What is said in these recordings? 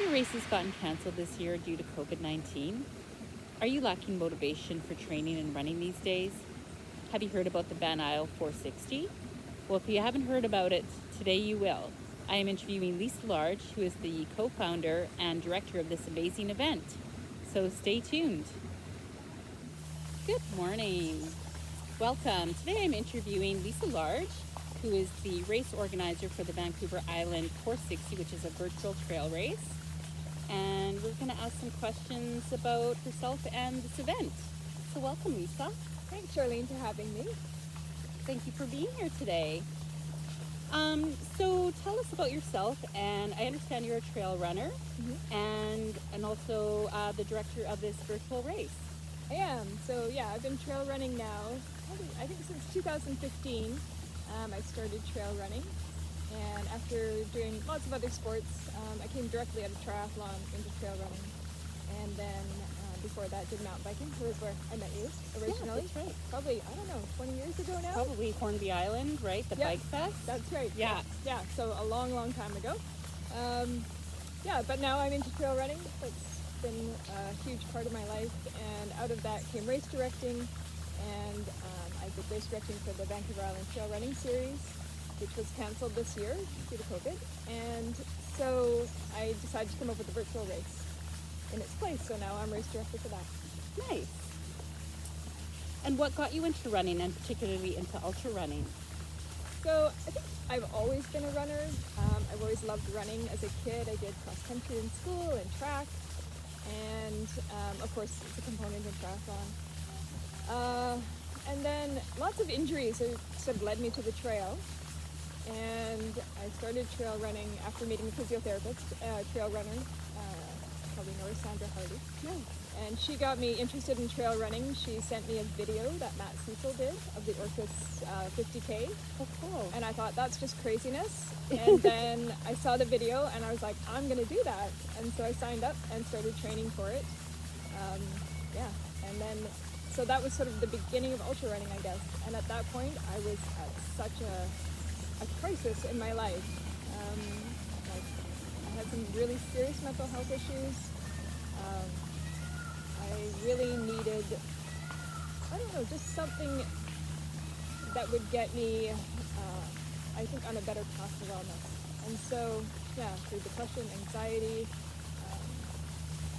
Have your races gotten canceled this year due to COVID-19? Are you lacking motivation for training and running these days? Have you heard about the VanIsle 460? Well, if you haven't heard about it, today you will. I am interviewing Lisa Large, who is the co-founder and director of this amazing event. So stay tuned. Good morning. Welcome. Today I'm interviewing Lisa Large, who is the race organizer for the Vancouver Island 460, which is a virtual trail race. And we're going to ask some questions about herself and this event. So welcome, Lisa. Thanks, Charlene, for having me. Thank you for being here today. So tell us about yourself, and I understand you're a trail runner and also the director of this virtual race. I am. So yeah, I've been trail running now, I think since 2015. I started trail running, and after doing lots of other sports, I came directly out of triathlon into trail running. And then before that did mountain biking, which was where I met you originally. Yeah, that's right. Probably, I don't know, 20 years ago now? Probably Hornby Island, right? The Bike Fest? That's right. Yeah. Yeah, so a long, long time ago. But now I'm into trail running. It's been a huge part of my life, and out of that came race directing, and I did race directing for the Vancouver Island Trail Running Series, which was canceled this year due to COVID, and so I decided to come up with a virtual race in its place, so now I'm race director for that. Nice. And what got you into running, and particularly into ultra running? So I think I've always been a runner. I've always loved running. As a kid, I did cross country in school and track, and of course it's a component in triathlon. And then lots of injuries sort of led me to the trail, and I started trail running after meeting a physiotherapist, trail runner, probably know her, Sandra Hardy. No. And she got me interested in trail running. She sent me a video that Matt Cecil did of the Orcus 50K. Oh, cool. And I thought, that's just craziness. And then I saw the video and I was like, I'm going to do that. And so I signed up and started training for it. And then, so that was sort of the beginning of ultra running, I guess. And at that point, I was at such a crisis in my life. I had some really serious mental health issues. I really needed, I don't know, just something that would get me, I think, on a better path to wellness. And so, through depression, anxiety,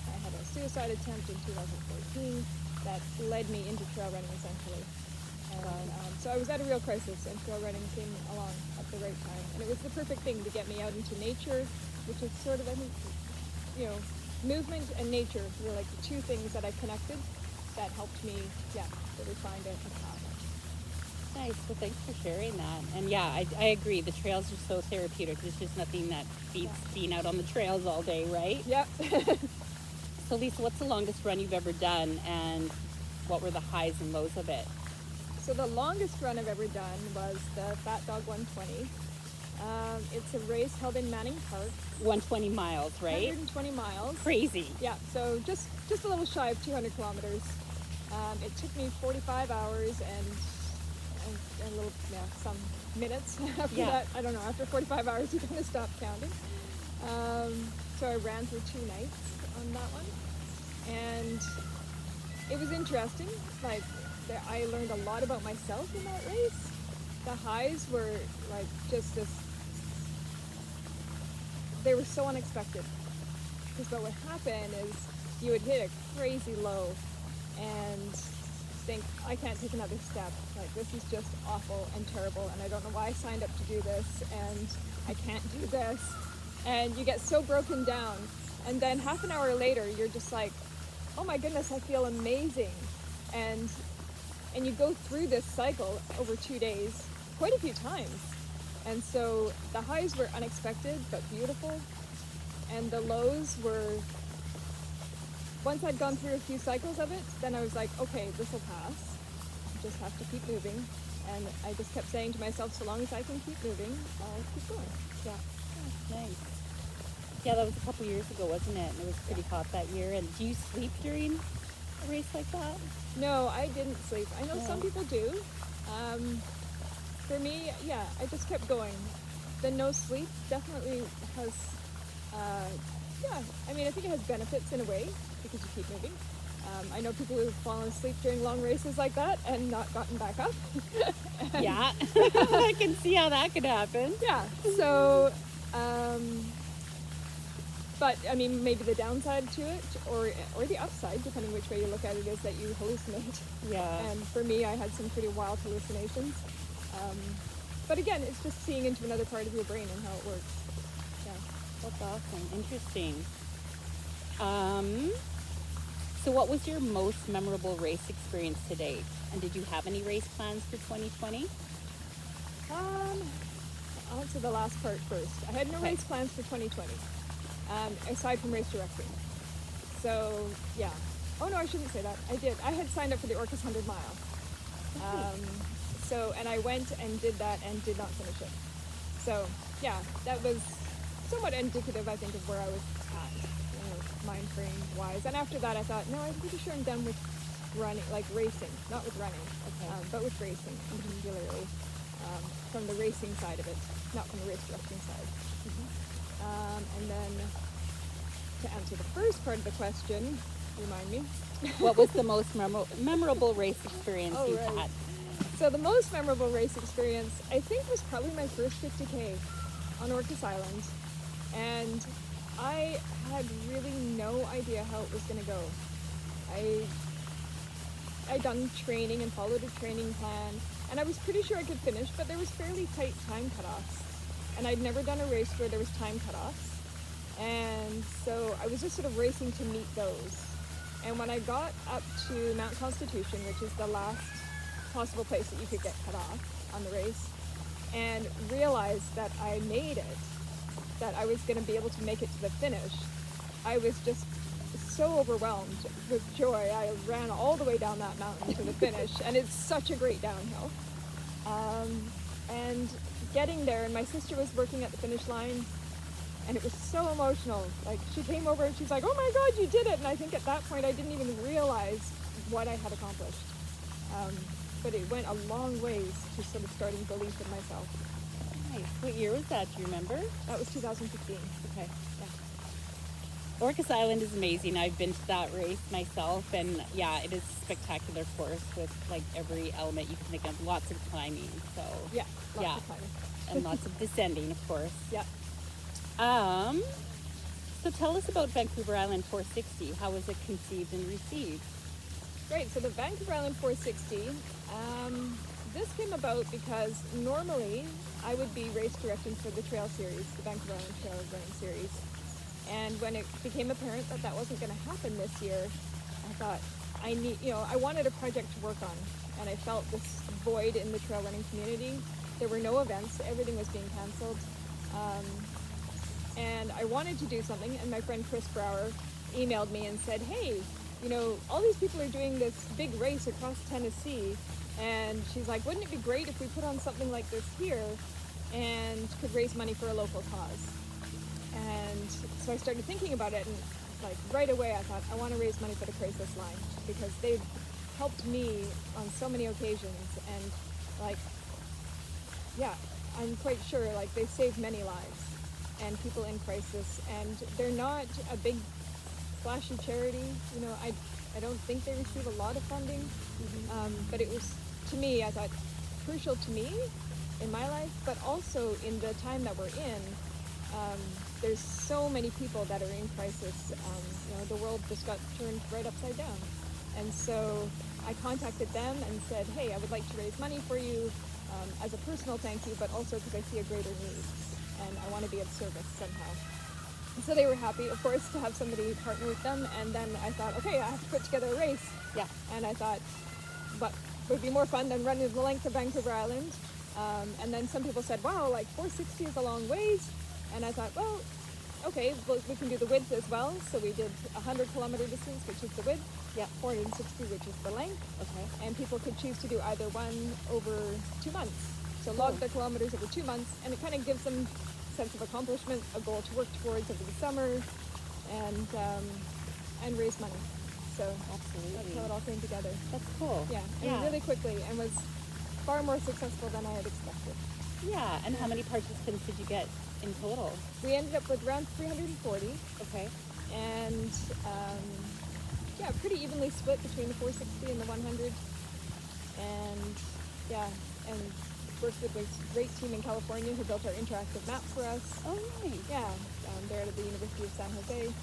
I had a suicide attempt in 2014 that led me into trail running, essentially. And so I was at a real crisis, and trail running came along at the right time. And it was the perfect thing to get me out into nature, which is sort of, I think, movement and nature were like the two things that I connected that helped me, really find a path. Nice. Well, thanks for sharing that. And I agree. The trails are so therapeutic. There's just nothing that beats being out on the trails all day, right? Yep. So, Lisa, what's the longest run you've ever done, and what were the highs and lows of it? So the longest run I've ever done was the Fat Dog 120. It's a race held in Manning Park. 120 miles, right? 120 miles. Crazy. Yeah, so just a little shy of 200 kilometers. It took me 45 hours and a little, some minutes after that. I don't know, after 45 hours you kind of stop counting. So I ran through 2 nights on that one. And it was interesting. I learned a lot about myself in that race. The highs were just this, they were so unexpected. Because what would happen is you would hit a crazy low and think, I can't take another step. This is just awful and terrible, and I don't know why I signed up to do this, and I can't do this. And you get so broken down. And then half an hour later, you're just like, oh my goodness, I feel amazing. And you go through this cycle over 2 days quite a few times. And so the highs were unexpected but beautiful, and the lows were, once I'd gone through a few cycles of it, then I was like, okay, this will pass. I just have to keep moving. And I just kept saying to myself, so long as I can keep moving, I'll keep going. Yeah. Nice. Yeah, that was a couple years ago, wasn't it? And it was pretty hot that year. And do you sleep during a race like that? No, I didn't sleep. I know some people do. For me, I just kept going. The no sleep definitely has Yeah, I mean, I think it has benefits in a way because you keep moving. I know people who've fallen asleep during long races like that and not gotten back up. Yeah, I can see how that could happen. Yeah, so, but I mean, maybe the downside to it, or the upside, depending which way you look at it, is that you hallucinate. Yeah. And for me, I had some pretty wild hallucinations. But again, it's just seeing into another part of your brain and how it works. Yeah. That's awesome. Interesting. So what was your most memorable race experience to date? And did you have any race plans for 2020? I'll answer the last part first. I had no Okay. race plans for 2020, aside from race directing. So, yeah. Oh no, I shouldn't say that. I did. I had signed up for the Orcas 100 Mile. And I went and did that and did not finish it. So, yeah, that was somewhat indicative, I think, of where I was at, mind frame wise. And after that, I thought, no, I'm pretty sure I'm done with running, like racing, not with running, but with racing, particularly from the racing side of it, not from the race directing side. And then to answer the first part of the question, remind me. What was the most memorable race experience Oh, you've right. had? So the most memorable race experience, I think, was probably my first 50K on Orcas Island. And I had really no idea how it was going to go. I'd done training and followed a training plan, and I was pretty sure I could finish, but there was fairly tight time cutoffs. And I'd never done a race where there was time cutoffs. And so I was just sort of racing to meet those. And when I got up to Mount Constitution, which is the last possible place that you could get cut off on the race, and realized that I made it, that I was going to be able to make it to the finish, I was just so overwhelmed with joy. I ran all the way down that mountain to the finish, and it's such a great downhill. And getting there, and my sister was working at the finish line, and it was so emotional. Like, she came over and she's like, "Oh my God, you did it!" And I think at that point I didn't even realize what I had accomplished. But it went a long ways to sort of starting belief in myself. Nice. What year was that? Do you remember? That was 2015. Okay. Yeah. Orcas Island is amazing. I've been to that race myself, and yeah, it is a spectacular course with like every element you can think of. Lots of climbing, so Yeah, lots yeah, of climbing. and lots of descending, of course. Yeah. So tell us about Vancouver Island 460. How was it conceived and received? Great. So the Vancouver Island 460, this came about because normally I would be race directing for the trail series, the Vancouver Island Trail Running Series. And when it became apparent that that wasn't going to happen this year, I thought I wanted a project to work on. And I felt this void in the trail running community. There were no events. Everything was being canceled. And I wanted to do something, and my friend Chris Brower emailed me and said, "Hey, all these people are doing this big race across Tennessee," and she's like, "Wouldn't it be great if we put on something like this here and could raise money for a local cause?" And so I started thinking about it, and like right away I thought, I want to raise money for the Crisis Line, because they've helped me on so many occasions, and I'm quite sure they saved many lives and people in crisis, and they're not a big flashy charity. I don't think they receive a lot of funding, but it was, to me, I thought, crucial to me in my life, but also in the time that we're in. There's so many people that are in crisis. The world just got turned right upside down. And so I contacted them and said, "Hey, I would like to raise money for you as a personal thank you, but also because I see a greater need, and I want to be of service somehow." And so they were happy, of course, to have somebody partner with them. And then I thought, okay, I have to put together a race. Yeah. And I thought, what would be more fun than running the length of Vancouver Island? And then some people said, "Wow, 460 is a long ways." And I thought, well, okay, we can do the width as well. So we did 100-kilometer distance, which is the width. Yeah. 460, which is the length. Okay. And people could choose to do either one over 2 months. So log their kilometers over 2 months, and it kind of gives them a sense of accomplishment, a goal to work towards over the summer, and raise money. So Absolutely. that's how it all came together. That's cool. Yeah, and really quickly, and was far more successful than I had expected. Yeah, and how many participants did you get in total? We ended up with around 340. Okay. yeah, pretty evenly split between the 460 and the 100. And yeah, and worked with a great team in California who built our interactive map for us. Oh, nice. Yeah, they're out of the University of San Jose.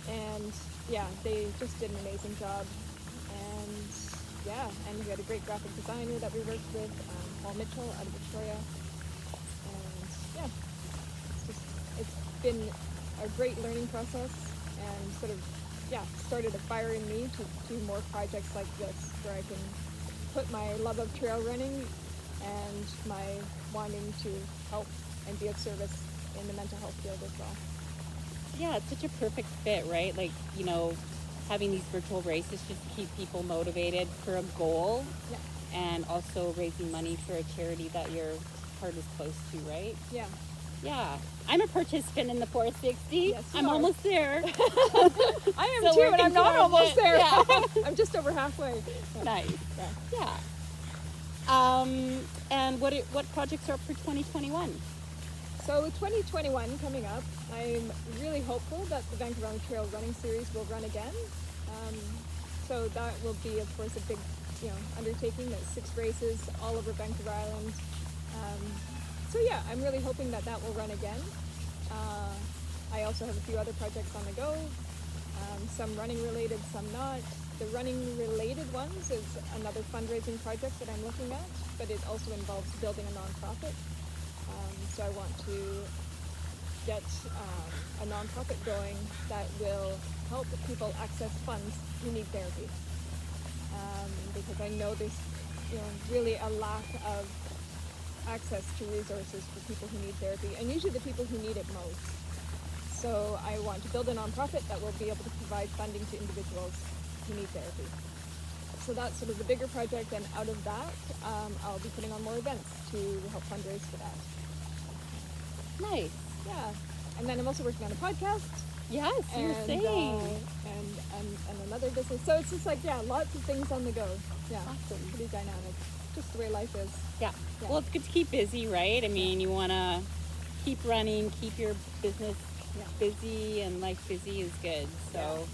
And yeah, they just did an amazing job. And yeah, and we had a great graphic designer that we worked with, Paul Mitchell out of Victoria. And yeah, it's been a great learning process and sort of, yeah, started a fire in me to do more projects like this where I can put my love of trail running and my wanting to help and be of service in the mental health field as well. Yeah, it's such a perfect fit, right? Like, you know, having these virtual races just to keep people motivated for a goal, Yeah. and also raising money for a charity that your heart is close to, right? Yeah. Yeah. I'm a participant in the 460. Yes, you I'm are. almost there. I am So too, and working I'm not towards almost it. there. Yeah. I'm just over halfway. Nice. Yeah. Yeah. And what projects are up for 2021? So 2021 coming up, I'm really hopeful that the Vancouver Island Trail running series will run again. So that will be, of course, a big, undertaking. That's 6 races all over Vancouver Island. So yeah, I'm really hoping that will run again. I also have a few other projects on the go. Some running related, some not. The running related ones is another fundraising project that I'm looking at, but it also involves building a nonprofit. So I want to get a nonprofit going that will help people access funds who need therapy. Because I know there's really a lack of access to resources for people who need therapy, and usually the people who need it most. So I want to build a nonprofit that will be able to provide funding to individuals who need therapy. So that's sort of the bigger project, and out of that, I'll be putting on more events to help fundraise for that. Nice. Yeah, and then I'm also working on a podcast. Yes, you were saying. And another business. So it's just like, yeah, lots of things on the go. Yeah, Awesome. pretty dynamic. Just the way life is. Yeah. Yeah. Well, it's good to keep busy, right? I mean, you want to keep running, keep your business busy, and life busy is good. So,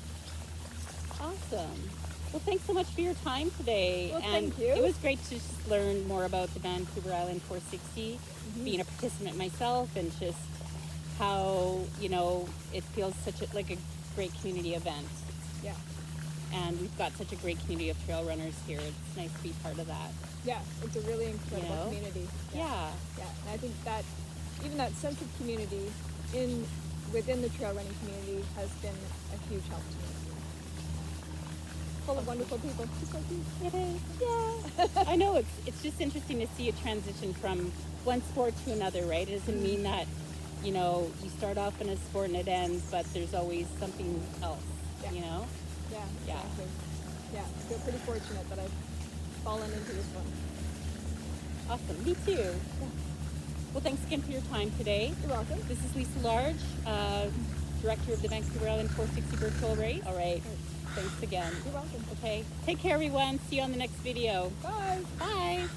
awesome. Well, thanks so much for your time today. Well, and thank you. It was great to just learn more about the Vancouver Island 460, being a participant myself, and just how, it feels such a great community event. Yeah. And we've got such a great community of trail runners here. It's nice to be part of that. Yeah, it's a really incredible community. Yeah. Yeah, and I think that even that sense of community within the trail running community has been a huge help to me. Full of wonderful people, just like you. It is. Yeah. I know it's just interesting to see a transition from one sport to another, right? It doesn't mean that, you start off in a sport and it ends, but there's always something else, Yeah. Yeah. Yeah, exactly. Yeah, I feel pretty fortunate that I've fallen into this one. Awesome. Me too. Yeah. Well, thanks again for your time today. You're welcome. This is Lisa Large, Director of the Vancouver Island 460 Virtual Race. All right. Thanks again. You're welcome. Okay. Take care, everyone. See you on the next video. Bye. Bye.